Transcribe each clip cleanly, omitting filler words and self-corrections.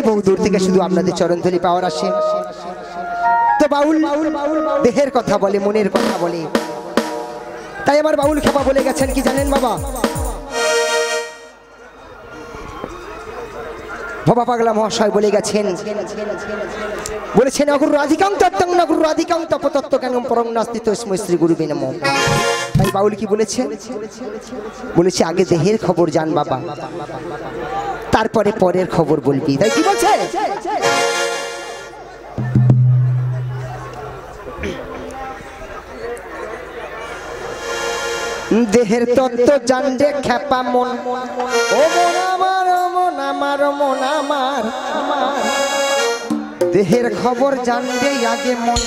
বহু দূর থেকে শুধু আপনাদের চরণধুলি পাওয়ার আসে। তো বাউল দেহের কথা বলে, মনের কথা বলে। তাই আমার বাউল খেপা বলে গেছেন কি জানেন বাবা? বাবা পাগলা মহাশয় বলে গেছেন, বলেছেন অগুরু রাধিকাং তত্ত্বং নগুরু রাধিকাং তপতত্ত্ব জ্ঞানং পরং নাস্তি তস্মৈ শ্রী গুরুবে নমঃ। তাই বাউল কি বলেছে? বলেছে আগে দেহের খবর জান বাবা, তারপরে পরের খবর বলবি। তাই কি বলছে? দেহের তত্ত্ব জানলে খেপা মন, ও মন আমার, মন আমার, মন আমার, দেহের খবর জানলে আগে মন।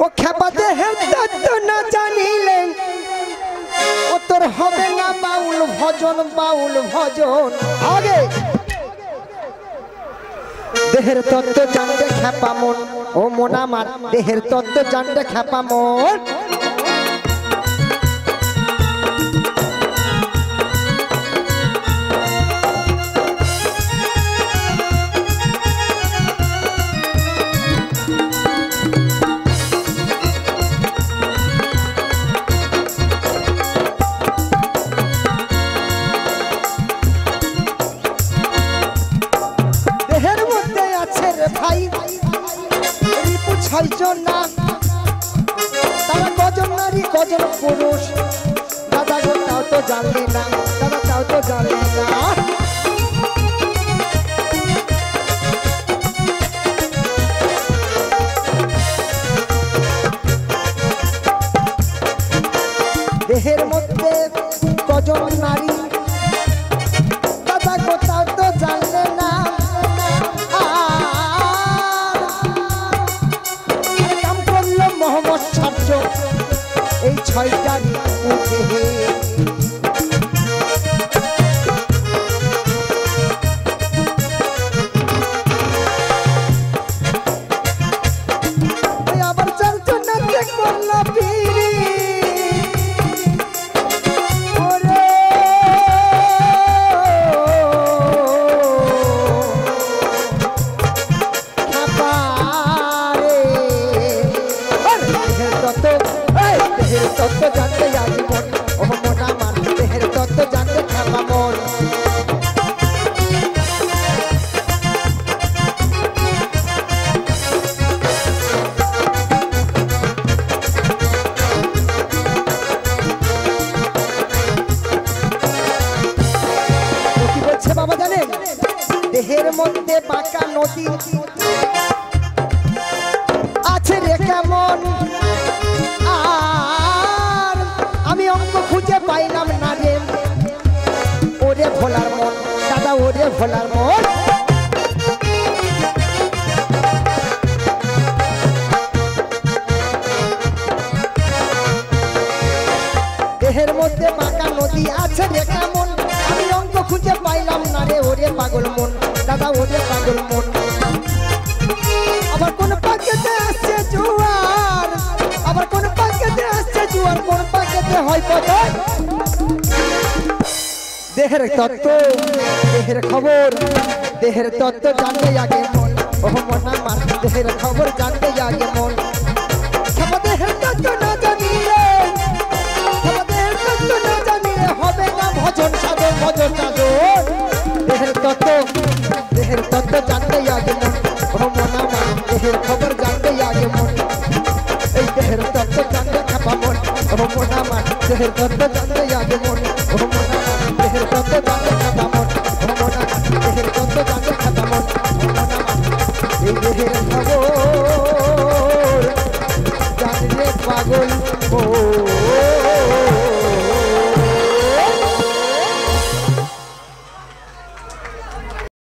ও খেপা দেহের তত্ত্ব না জানিলে ও তোর হবে না বাউল ভজন, বাউল ভজন। আগে দেহের তত্ত্ব জানলে খেপা মন, ও মন আমার, দেহের তত্ত্ব জানলে খেপা মন। দেহের মধ্যে আছে রে ভাই রিপু ছয়জন না, তারা কজন নারী কজন পুরুষ। দাদা গো তাও তো জানলে না, দাদা তাও তো জানলে না। দেহের মধ্যে কজন নারী, দাদা গো তাও তো জানলে না। কাম করলো মোহাম্মদ ছাত্র এই ছয়টা দেহে। আবার চারজন করলো পিড়ি, ওরে খাপারে। দেহের তত্ত্ব, দেহের তত্ত্ব জানতে আগে মন, ও মন আমার, দেহের তত্ত্ব জানতে খাপা মন। কি বলছে বাবা জানেন? দেহের মধ্যে পাকা নদী আছে রে কেমন, আর আমি অঙ্ক খুঁজে পাইলাম না রে। ওরে ভোলার মন, দাদা ওরে ভোলার মন। দেহের মধ্যে পাকা নদী আছে রে কেমন, আমি অঙ্ক খুঁজে পাইলাম না রে। ওরে পাগল মন, দাদা ওরে পাগল মন। আবার কোন পাকেতে আসছে জোয়ার, আবার কোন পাকেতে আসছে জোয়ার, কোন পাকেতে হয় পতন। দেহের তত্ত্ব, দেহের খবর, দেহের তত্ত্ব জানতে আগে মন, ও মন আমার, দেহের খবর জানতে আগে মন। দেহের তত্ত্ব না জানিলে, দেহের তত্ত্ব না জানিলে হবে না ভজন সাধন, ভজন সাধন। দেহের তত্ত্ব, দেহের তত্ত্ব জানতে আগে মন, ও মন আমার, দেহের খবর জানতে আগে মন। এই দেহের তত্ত্ব জানতে খাপা মন, ও মন আমার, দেহের তত্ত্ব জানতে আগে মন, ও মন আমার, দেহের তত্ত্ব জানতে খাপা মন, ও মন আমার, দেহের তত্ত্ব জানতে খাপা মন, ও মন আমার, এই দেহের খবর জানলে পাগল মন।